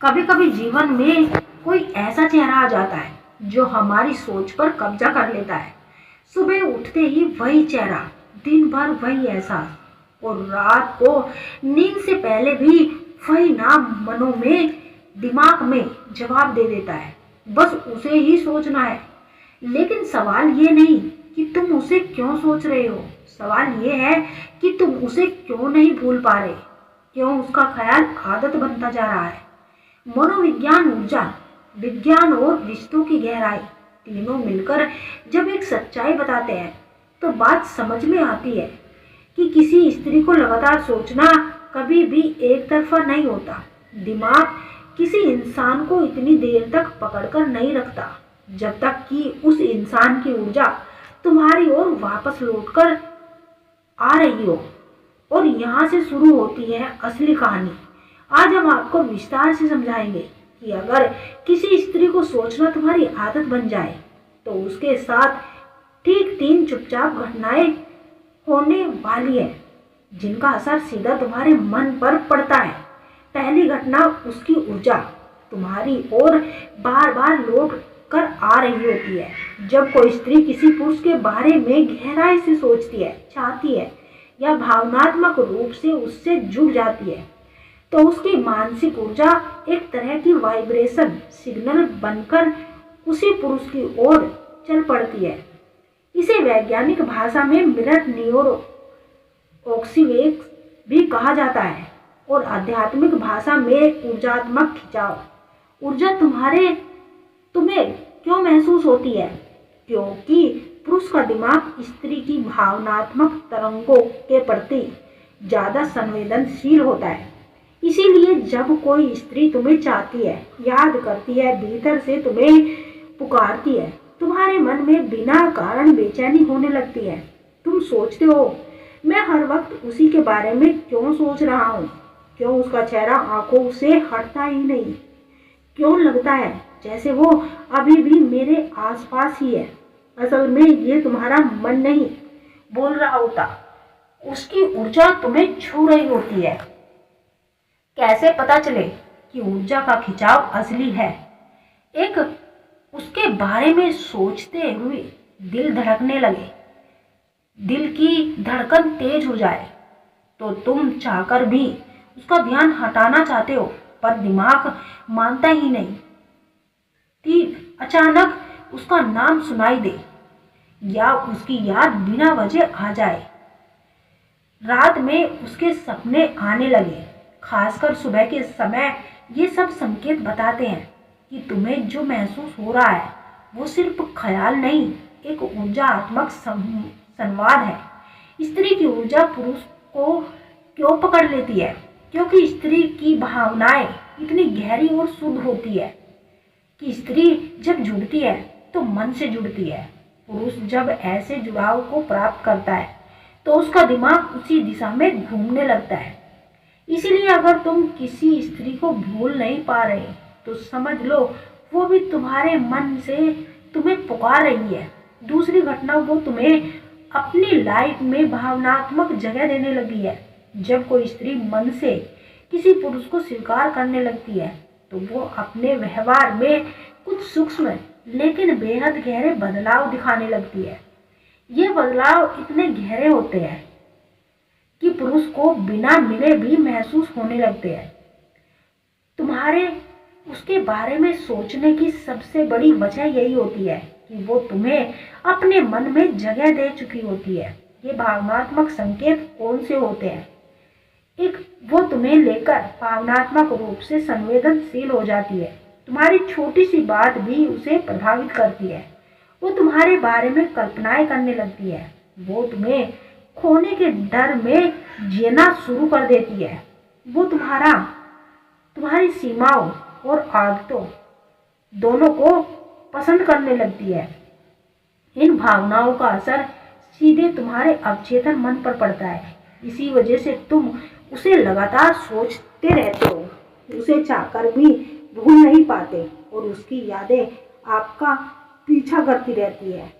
कभी कभी जीवन में कोई ऐसा चेहरा आ जाता है जो हमारी सोच पर कब्जा कर लेता है। सुबह उठते ही वही चेहरा, दिन भर वही एहसास और रात को नींद से पहले भी वही नाम मनों में, दिमाग में जवाब दे देता है। बस उसे ही सोचना है। लेकिन सवाल ये नहीं कि तुम उसे क्यों सोच रहे हो, सवाल ये है कि तुम उसे क्यों नहीं भूल पा रहे, क्यों उसका ख्याल आदत बनता जा रहा है। मनोविज्ञान, ऊर्जा विज्ञान और रिश्तों की गहराई तीनों मिलकर जब एक सच्चाई बताते हैं तो बात समझ में आती है कि किसी स्त्री को लगातार सोचना कभी भी एक तरफा नहीं होता। दिमाग किसी इंसान को इतनी देर तक पकड़कर नहीं रखता जब तक कि उस इंसान की ऊर्जा तुम्हारी ओर वापस लौटकर आ रही हो। और यहाँ से शुरू होती है असली कहानी। आज हम आपको विस्तार से समझाएंगे कि अगर किसी स्त्री को सोचना तुम्हारी आदत बन जाए तो उसके साथ ठीक 3 चुपचाप घटनाएं होने वाली है जिनका असर सीधा तुम्हारे मन पर पड़ता है। पहली घटना, उसकी ऊर्जा तुम्हारी ओर बार बार लौट कर आ रही होती है। जब कोई स्त्री किसी पुरुष के बारे में गहराई से सोचती है, चाहती है या भावनात्मक रूप से उससे जुड़ जाती है तो उसकी मानसिक ऊर्जा एक तरह की वाइब्रेशन सिग्नल बनकर उसी पुरुष की ओर चल पड़ती है। इसे वैज्ञानिक भाषा में मिरर न्यूरो ऑक्सीवेक्स भी कहा जाता है और आध्यात्मिक भाषा में ऊर्जात्मक खिंचाव। ऊर्जा तुम्हें क्यों महसूस होती है? क्योंकि पुरुष का दिमाग स्त्री की भावनात्मक तरंगों के प्रति ज़्यादा संवेदनशील होता है। इसीलिए जब कोई स्त्री तुम्हें चाहती है, याद करती है, भीतर से तुम्हें पुकारती है, तुम्हारे मन में बिना कारण बेचैनी होने लगती है। तुम सोचते हो, मैं हर वक्त उसी के बारे में क्यों सोच रहा हूँ? क्यों उसका चेहरा आंखों से हटता ही नहीं? क्यों लगता है जैसे वो अभी भी मेरे आसपास ही है? असल में ये तुम्हारा मन नहीं बोल रहा होता, उसकी ऊर्जा तुम्हें छू रही होती है। कैसे पता चले कि ऊर्जा का खिंचाव असली है? एक, उसके बारे में सोचते हुए दिल धड़कने लगे, दिल की धड़कन तेज हो जाए तो तुम चाहकर भी उसका ध्यान हटाना चाहते हो पर दिमाग मानता ही नहीं। 3, अचानक उसका नाम सुनाई दे या उसकी याद बिना वजह आ जाए। रात में उसके सपने आने लगे, खासकर सुबह के समय। ये सब संकेत बताते हैं कि तुम्हें जो महसूस हो रहा है वो सिर्फ ख्याल नहीं, एक ऊर्जात्मक संवाद है। स्त्री की ऊर्जा पुरुष को क्यों पकड़ लेती है? क्योंकि स्त्री की भावनाएं इतनी गहरी और शुद्ध होती है कि स्त्री जब जुड़ती है तो मन से जुड़ती है। पुरुष जब ऐसे जुड़ाव को प्राप्त करता है तो उसका दिमाग उसी दिशा में घूमने लगता है। इसीलिए अगर तुम किसी स्त्री को भूल नहीं पा रहे तो समझ लो वो भी तुम्हारे मन से तुम्हें पुकार रही है। दूसरी घटना, वो तुम्हें अपनी लाइफ में भावनात्मक जगह देने लगी है। जब कोई स्त्री मन से किसी पुरुष को स्वीकार करने लगती है तो वो अपने व्यवहार में कुछ सूक्ष्म लेकिन बेहद गहरे बदलाव दिखाने लगती है। ये बदलाव इतने गहरे होते हैं कि पुरुष को बिना मिले भी महसूस होने लगते हैं। तुम्हारे उसके बारे में सोचने की सबसे बड़ी वजह यही होती है कि वो तुम्हें अपने मन में जगह दे चुकी होती है। ये भावनात्मक संकेत कौन से होते हैं? एक, वो तुम्हें लेकर भावनात्मक रूप से संवेदनशील हो जाती है। तुम्हारी छोटी सी बात भी उसे प्रभावित करती है। वो तुम्हारे बारे में कल्पनाएं करने लगती है। वो तुम्हें खोने के डर में जीना शुरू कर देती है। वो तुम्हारी सीमाओं और आदतों दोनों को पसंद करने लगती है। इन भावनाओं का असर सीधे तुम्हारे अवचेतन मन पर पड़ता है। इसी वजह से तुम उसे लगातार सोचते रहते हो, उसे चाहकर भी भूल नहीं पाते और उसकी यादें आपका पीछा करती रहती है।